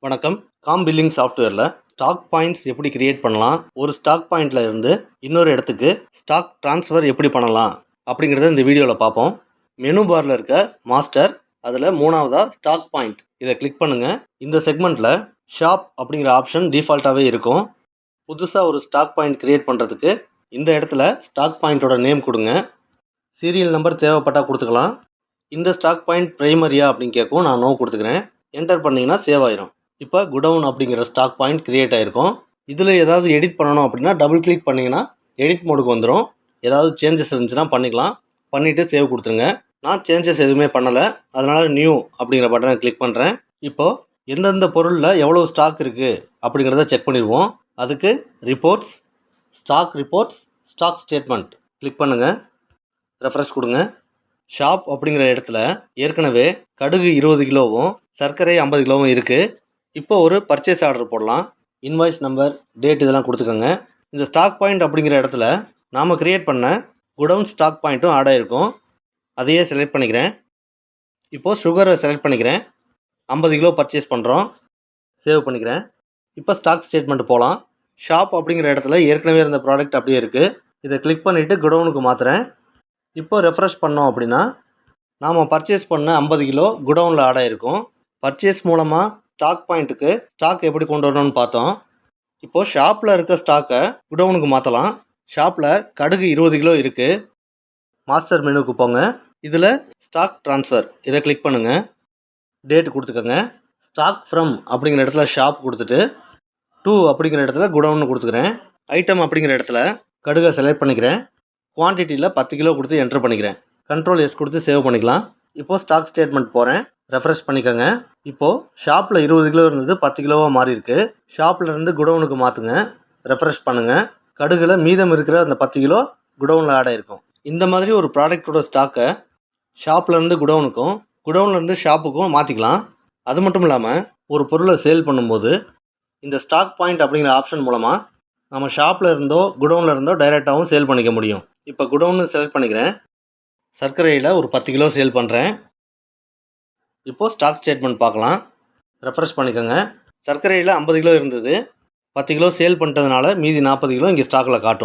வணக்கம். பில்லிங் சாஃப்ட்வேரில் stock points எப்படி கிரியேட் பண்ணலாம், ஒரு ஸ்டாக் பாயிண்ட்ல இருந்து இன்னொரு இடத்துக்கு ஸ்டாக் ட்ரான்ஸ்ஃபர் எப்படி பண்ணலாம் அப்படிங்கிறத இந்த வீடியோவில் பார்ப்போம். மெனு பாரில் இருக்க மாஸ்டர், அதில் மூணாவதா ஸ்டாக் பாயிண்ட், இதை கிளிக் பண்ணுங்கள். இந்த செக்மெண்ட்டில் ஷாப் அப்படிங்கிற ஆப்ஷன் டிஃபால்ட்டாகவே இருக்கும். புதுசாக ஒரு ஸ்டாக் பாயிண்ட் கிரியேட் பண்ணுறதுக்கு இந்த இடத்துல ஸ்டாக் பாயிண்ட்டோட நேம் கொடுங்க. சீரியல் நம்பர் தேவைப்பட்டால் கொடுத்துக்கலாம். இந்த ஸ்டாக் பாயிண்ட் பிரைமரியா அப்படின்னு கேட்கும். நான் நோ கொடுத்துக்கிறேன். என்டர் பண்ணிங்கன்னா சேவ் ஆயிரும். இப்போ குடவுன் அப்படிங்கிற ஸ்டாக் பாயிண்ட் கிரியேட் ஆகிருக்கும். இதில் ஏதாவது எடிட் பண்ணணும் அப்படின்னா டபுள் கிளிக் பண்ணிங்கன்னா எடிட் மோடுக்கு வந்துடும். ஏதாவது சேஞ்சஸ் இருந்துச்சுன்னா பண்ணிக்கலாம். பண்ணிவிட்டு சேவ் கொடுத்துருங்க. நான் சேஞ்சஸ் எதுவுமே பண்ணலை, அதனால் நியூ அப்படிங்கிற பட்டனை கிளிக் பண்ணுறேன். இப்போது எந்தெந்த பொருளில் எவ்வளோ ஸ்டாக் இருக்குது அப்படிங்கிறத செக் பண்ணிடுவோம். அதுக்கு ரிப்போர்ட்ஸ், ஸ்டாக் ஸ்டேட்மெண்ட் கிளிக் பண்ணுங்கள். ரெஃப்ரெஷ் கொடுங்க. ஷாப் அப்படிங்கிற இடத்துல ஏற்கனவே கடுகு 20 கிலோவும் சர்க்கரை 50 கிலோவும் இருக்குது. இப்போ ஒரு பர்ச்சேஸ் ஆர்டர் போடலாம். இன்வாய்ஸ் நம்பர், டேட் இதெல்லாம் கொடுத்துக்கோங்க. இந்த ஸ்டாக் பாயிண்ட் அப்படிங்கிற இடத்துல நாம் கிரியேட் பண்ண குடவுன் ஸ்டாக் பாயிண்ட்டும் ஆட் ஆகிருக்கும். அதையே செலக்ட் பண்ணிக்கிறேன். இப்போது சுகரை செலக்ட் பண்ணிக்கிறேன். 50 கிலோ பர்ச்சேஸ் பண்ணுறோம். சேவ் பண்ணிக்கிறேன். இப்போ ஸ்டாக் ஸ்டேட்மெண்ட் போகலாம். ஷாப் அப்படிங்கிற இடத்துல ஏற்கனவே இருந்த ப்ராடக்ட் அப்படியே இருக்குது. இதை கிளிக் பண்ணிவிட்டு குடவுனுக்கு மாற்றுறேன். இப்போ ரெஃப்ரெஷ் பண்ணோம் அப்படின்னா நாம் பர்ச்சேஸ் பண்ண 50 கிலோ குடவுனில் ஆட் ஆகிருக்கும். பர்ச்சேஸ் மூலமாக ஸ்டாக் பாயிண்ட்டுக்கு ஸ்டாக் எப்படி கொண்டு வரணும்னு பார்த்தோம். இப்போது ஷாப்பில் இருக்க ஸ்டாக்கை குடவுனுக்கு மாற்றலாம். ஷாப்பில் கடுகு 20 கிலோ இருக்குது. மாஸ்டர் மெனுவுக்கு போங்க. இதில் ஸ்டாக் ட்ரான்ஸ்ஃபர் இதை கிளிக் பண்ணுங்கள். டேட் கொடுத்துக்கோங்க. ஸ்டாக் ஃப்ரம் அப்படிங்கிற இடத்துல ஷாப் கொடுத்துட்டு டூ அப்படிங்கிற இடத்துல குடவுன்னு கொடுத்துக்கிறேன். ஐட்டம் அப்படிங்கிற இடத்துல கடுகை செலக்ட் பண்ணிக்கிறேன். குவான்டிட்டியில் 10 கிலோ கொடுத்து என்ட்ரு பண்ணிக்கிறேன். கண்ட்ரோல் எஸ் கொடுத்து சேவ் பண்ணிக்கலாம். இப்போது ஸ்டாக் ஸ்டேட்மெண்ட் போகிறேன். ரெஃப்ரெஷ் பண்ணிக்கோங்க. இப்போது ஷாப்பில் 20 கிலோ இருந்தது 10 கிலோவாக மாறி இருக்குது. ஷாப்பில் இருந்து குடவுனுக்கு மாற்றுங்க. ரெஃப்ரெஷ் பண்ணுங்கள். கடுகில் மீதம் இருக்கிற அந்த 10 கிலோ குடவுனில் ஆட் ஆகிருக்கும். இந்த மாதிரி ஒரு ப்ராடக்டோட ஸ்டாக்கை ஷாப்லேருந்து குடவுனுக்கும் குடவுன்லேருந்து ஷாப்புக்கும் மாற்றிக்கலாம். அது மட்டும் இல்லாமல் ஒரு பொருளை சேல் பண்ணும்போது இந்த ஸ்டாக் பாயிண்ட் அப்படிங்கிற ஆப்ஷன் மூலமாக நம்ம ஷாப்பில் இருந்தோ குடவுனில் இருந்தோ டைரெக்டாகவும் சேல் பண்ணிக்க முடியும். இப்போ குடவுன்னு செலக்ட் பண்ணிக்கிறேன். சர்க்கரையில் ஒரு 10 கிலோ சேல் பண்ணுறேன். இப்போது ஸ்டாக் ஸ்டேட்மெண்ட் பார்க்கலாம். ரெஃப்ரெஷ் பண்ணிக்கோங்க. சர்க்கரையில் 50 கிலோ இருந்தது. 10 கிலோ சேல் பண்ணிட்டதுனால மீதி 40 கிலோ இங்கே ஸ்டாக்கில் காட்டும்.